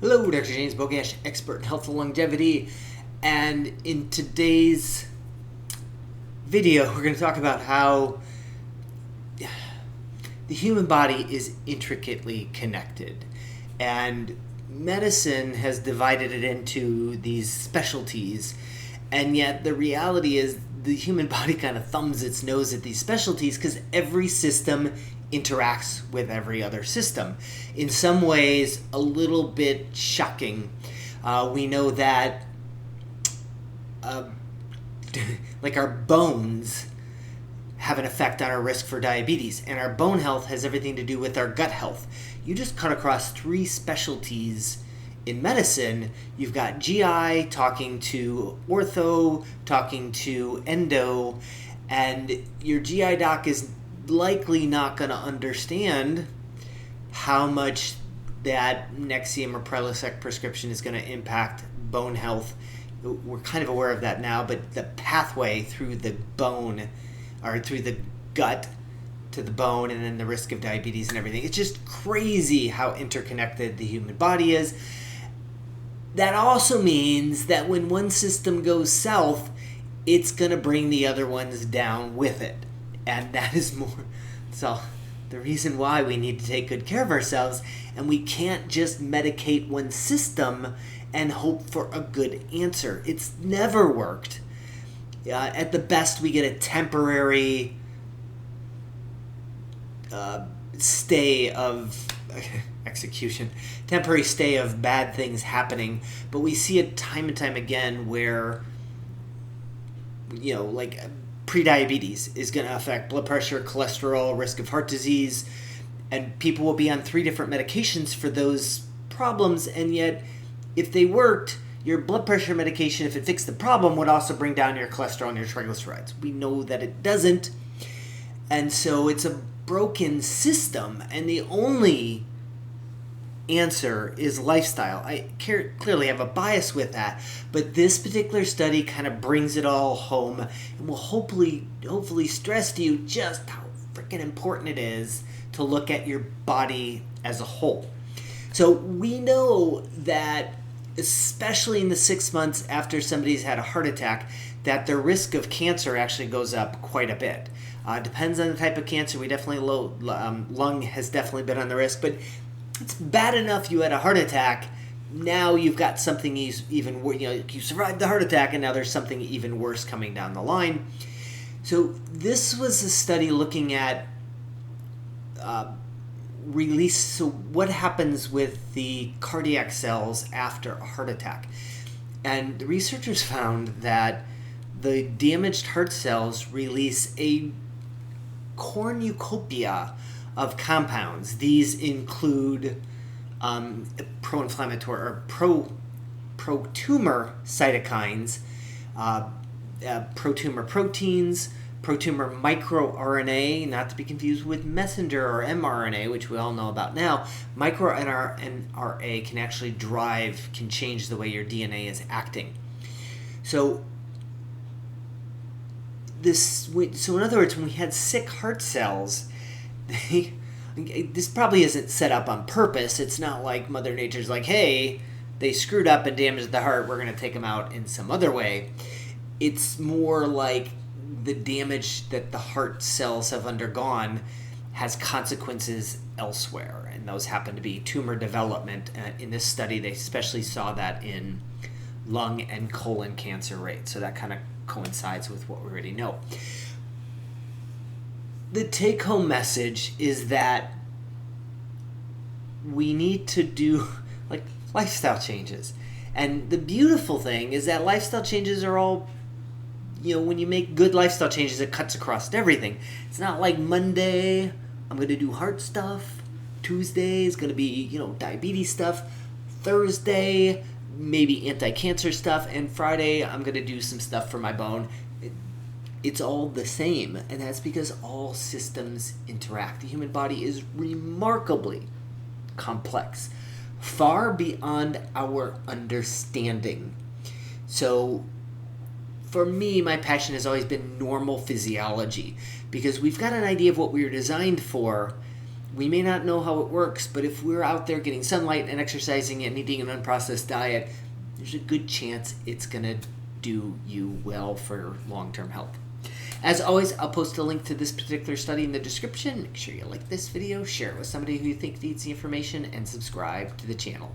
Hello, Dr. James Bogash, expert in health and longevity. And in today's video, we're going to talk about how the human body is intricately connected. And medicine has divided it into these specialties. And yet the reality is the human body kind of thumbs its nose at these specialties because every system interacts with every other system. In some ways, a little bit shocking. We know that like our bones have an effect on our risk for diabetes, and our bone health has everything to do with our gut health. You just cut across three specialties in medicine. You've got GI talking to ortho, talking to endo, and your GI doc is likely not going to understand how much that Nexium or Prilosec prescription is going to impact bone health. We're kind of aware of that now, but the pathway through the bone or through the gut to the bone and then the risk of diabetes and everything. It's just crazy how interconnected the human body is. That also means that when one system goes south, it's going to bring the other ones down with it. And that is so the reason why we need to take good care of ourselves, and we can't just medicate one system and hope for a good answer. It's never worked. At the best, we get a temporary stay of execution, temporary stay of bad things happening, but we see it time and time again where, like prediabetes is going to affect blood pressure, cholesterol, risk of heart disease, and people will be on 3 different medications for those problems, and yet if they worked, your blood pressure medication, if it fixed the problem, would also bring down your cholesterol and your triglycerides. We know that it doesn't, and so it's a broken system, and the only answer is lifestyle. I clearly have a bias with that, but this particular study kind of brings it all home and will hopefully stress to you just how freaking important it is to look at your body as a whole. So we know that especially in the 6 months after somebody's had a heart attack, that their risk of cancer actually goes up quite a bit. Depends on the type of cancer. We definitely lung has definitely been on the risk, but it's bad enough you had a heart attack. Now you've got something even worse. You survived the heart attack, and now there's something even worse coming down the line. So this was a study looking at release. So what happens with the cardiac cells after a heart attack? And the researchers found that the damaged heart cells release a cornucopia of compounds. These include pro-inflammatory or pro-tumor cytokines, pro-tumor proteins, pro-tumor microRNA, not to be confused with messenger or mRNA, which we all know about now. MicroRNA can change the way your DNA is acting. So in other words, when we had sick heart cells, this probably isn't set up on purpose. It's not like Mother Nature's like, hey, they screwed up and damaged the heart, we're going to take them out in some other way. It's more like the damage that the heart cells have undergone has consequences elsewhere, and those happen to be tumor development. In this study, they especially saw that in lung and colon cancer rates, so that kind of coincides with what we already know. The take-home message is that we need to do lifestyle changes. And the beautiful thing is that lifestyle changes are all, when you make good lifestyle changes, it cuts across everything. It's not like Monday, I'm going to do heart stuff. Tuesday is going to be, diabetes stuff. Thursday, maybe anti-cancer stuff. And Friday, I'm going to do some stuff for my bone. It's all the same, and that's because all systems interact. The human body is remarkably complex, far beyond our understanding. So for me, my passion has always been normal physiology, because we've got an idea of what we were designed for, We may not know how it works, but if we're out there getting sunlight and exercising and eating an unprocessed diet, there's a good chance it's going to do you well for long-term health. As always, I'll post a link to this particular study in the description. Make sure you like this video, share it with somebody who you think needs the information, and subscribe to the channel.